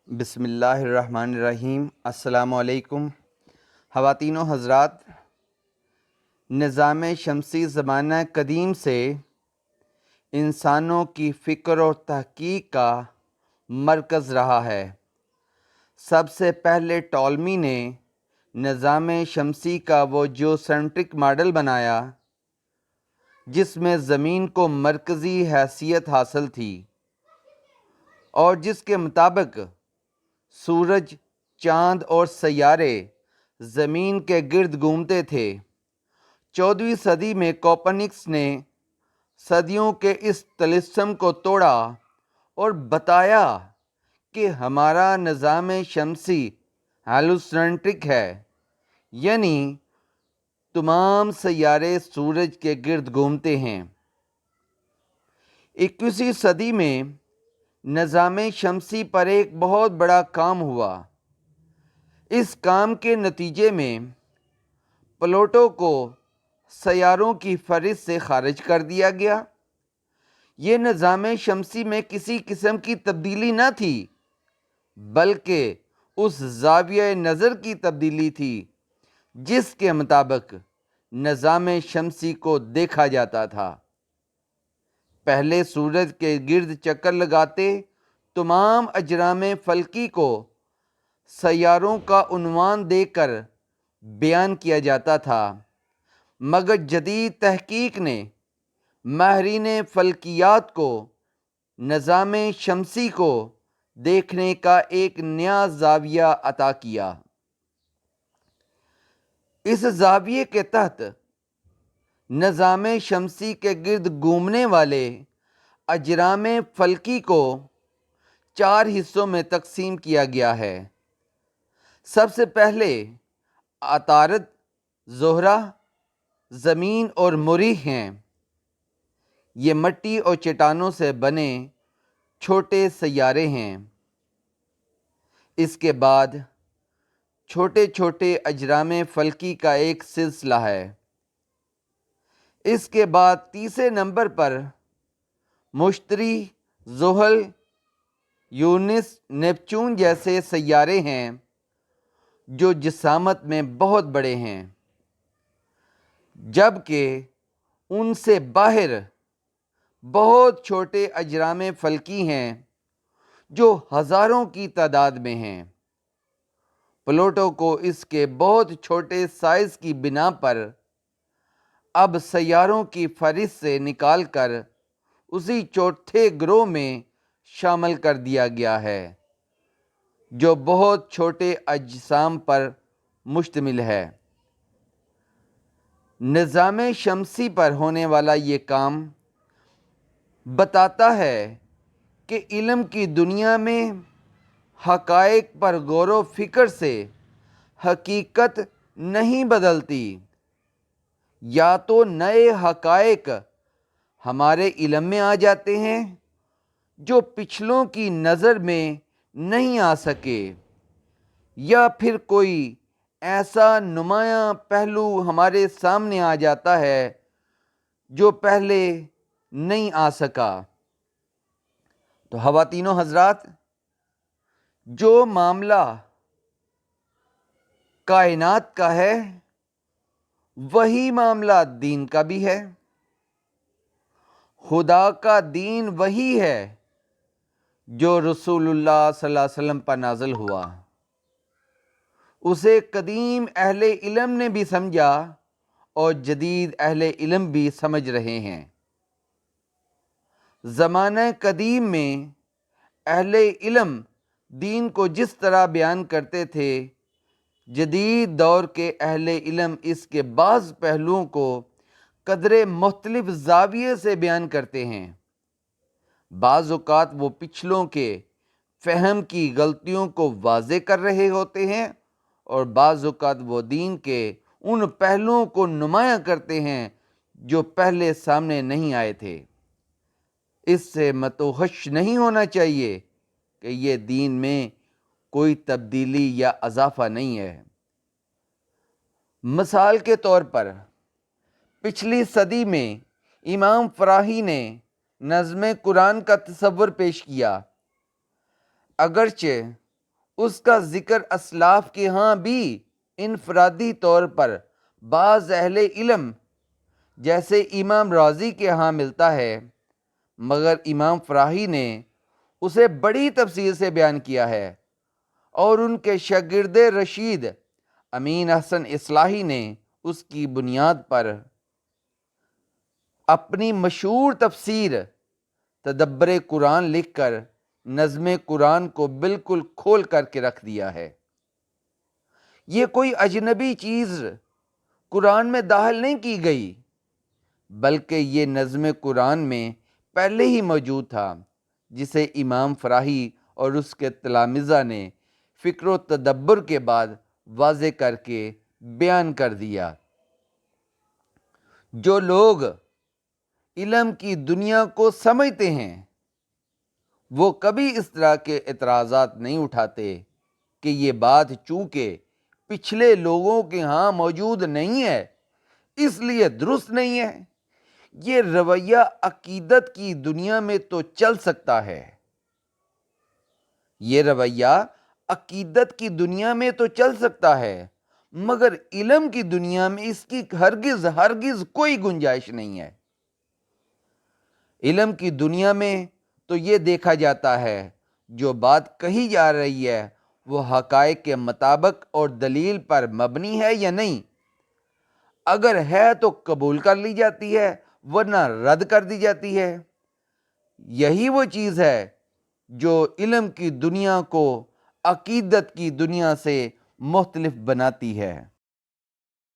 بسم اللہ الرحمن الرحیم۔ السلام علیکم خواتین و حضرات۔ نظام شمسی زمانہ قدیم سے انسانوں کی فکر و تحقیق کا مرکز رہا ہے۔ سب سے پہلے ٹولمی نے نظام شمسی کا وہ جیوسینٹرک ماڈل بنایا جس میں زمین کو مرکزی حیثیت حاصل تھی اور جس کے مطابق سورج، چاند اور سیارے زمین کے گرد گھومتے تھے۔ 14ویں صدی میں کوپرنکس نے صدیوں کے اس طلسم کو توڑا اور بتایا کہ ہمارا نظام شمسی ہیلیوسینٹرک ہے، یعنی تمام سیارے سورج کے گرد گھومتے ہیں۔ 21ویں صدی میں نظام شمسی پر ایک بہت بڑا کام ہوا۔ اس کام کے نتیجے میں پلوٹو کو سیاروں کی فہرست سے خارج کر دیا گیا۔ یہ نظام شمسی میں کسی قسم کی تبدیلی نہ تھی، بلکہ اس زاویہ نظر کی تبدیلی تھی جس کے مطابق نظام شمسی کو دیکھا جاتا تھا۔ پہلے سورج کے گرد چکر لگاتے تمام اجرام فلکی کو سیاروں کا عنوان دے کر بیان کیا جاتا تھا، مگر جدید تحقیق نے ماہرین فلکیات کو نظام شمسی کو دیکھنے کا ایک نیا زاویہ عطا کیا۔ اس زاویے کے تحت نظام شمسی کے گرد گھومنے والے اجرام فلکی کو 4 حصوں میں تقسیم کیا گیا ہے۔ سب سے پہلے عطارد، زہرہ، زمین اور مریخ ہیں۔ یہ مٹی اور چٹانوں سے بنے چھوٹے سیارے ہیں۔ اس کے بعد چھوٹے چھوٹے اجرام فلکی کا ایک سلسلہ ہے۔ اس کے بعد تیسرے نمبر پر مشتری، زحل، یورینس، نیپچون جیسے سیارے ہیں جو جسامت میں بہت بڑے ہیں، جبکہ ان سے باہر بہت چھوٹے اجرام فلکی ہیں جو ہزاروں کی تعداد میں ہیں۔ پلوٹو کو اس کے بہت چھوٹے سائز کی بنا پر اب سیاروں کی فہرست سے نکال کر اسی چوتھے گروہ میں شامل کر دیا گیا ہے جو بہت چھوٹے اجسام پر مشتمل ہے۔ نظام شمسی پر ہونے والا یہ کام بتاتا ہے کہ علم کی دنیا میں حقائق پر غور و فکر سے حقیقت نہیں بدلتی، یا تو نئے حقائق ہمارے علم میں آ جاتے ہیں جو پچھلوں کی نظر میں نہیں آ سکے، یا پھر کوئی ایسا نمایاں پہلو ہمارے سامنے آ جاتا ہے جو پہلے نہیں آ سکا۔ تو خواتین و حضرات، جو معاملہ کائنات کا ہے وہی معاملہ دین کا بھی ہے۔ خدا کا دین وہی ہے جو رسول اللہ صلی اللہ علیہ وسلم پر نازل ہوا۔ اسے قدیم اہل علم نے بھی سمجھا اور جدید اہل علم بھی سمجھ رہے ہیں۔ زمانہ قدیم میں اہل علم دین کو جس طرح بیان کرتے تھے، جدید دور کے اہل علم اس کے بعض پہلوؤں کو قدرے مختلف زاویے سے بیان کرتے ہیں۔ بعض اوقات وہ پچھلوں کے فہم کی غلطیوں کو واضح کر رہے ہوتے ہیں اور بعض اوقات وہ دین کے ان پہلوؤں کو نمایاں کرتے ہیں جو پہلے سامنے نہیں آئے تھے۔ اس سے متوحش نہیں ہونا چاہیے کہ یہ دین میں کوئی تبدیلی یا اضافہ نہیں ہے۔ مثال کے طور پر پچھلی صدی میں امام فراہی نے نظم قرآن کا تصور پیش کیا۔ اگرچہ اس کا ذکر اسلاف کے ہاں بھی انفرادی طور پر بعض اہل علم جیسے امام رازی کے ہاں ملتا ہے، مگر امام فراہی نے اسے بڑی تفصیل سے بیان کیا ہے، اور ان کے شاگرد رشید امین حسن اصلاحی نے اس کی بنیاد پر اپنی مشہور تفسیر تدبر قرآن لکھ کر نظم قرآن کو بالکل کھول کر کے رکھ دیا ہے۔ یہ کوئی اجنبی چیز قرآن میں داخل نہیں کی گئی، بلکہ یہ نظم قرآن میں پہلے ہی موجود تھا، جسے امام فراہی اور اس کے تلامذہ نے فکر و تدبر کے بعد واضح کر کے بیان کر دیا۔ جو لوگ علم کی دنیا کو سمجھتے ہیں وہ کبھی اس طرح کے اعتراضات نہیں اٹھاتے کہ یہ بات چونکہ پچھلے لوگوں کے ہاں موجود نہیں ہے اس لیے درست نہیں ہے۔ یہ رویہ عقیدت کی دنیا میں تو چل سکتا ہے، یہ رویہ عقیدت کی دنیا میں تو چل سکتا ہے، مگر علم کی دنیا میں اس کی ہرگز کوئی گنجائش نہیں ہے۔ علم کی دنیا میں تو یہ دیکھا جاتا ہے جو بات کہی جا رہی ہے وہ حقائق کے مطابق اور دلیل پر مبنی ہے یا نہیں۔ اگر ہے تو قبول کر لی جاتی ہے، ورنہ رد کر دی جاتی ہے۔ یہی وہ چیز ہے جو علم کی دنیا کو عقیدت کی دنیا سے مختلف بناتی ہے۔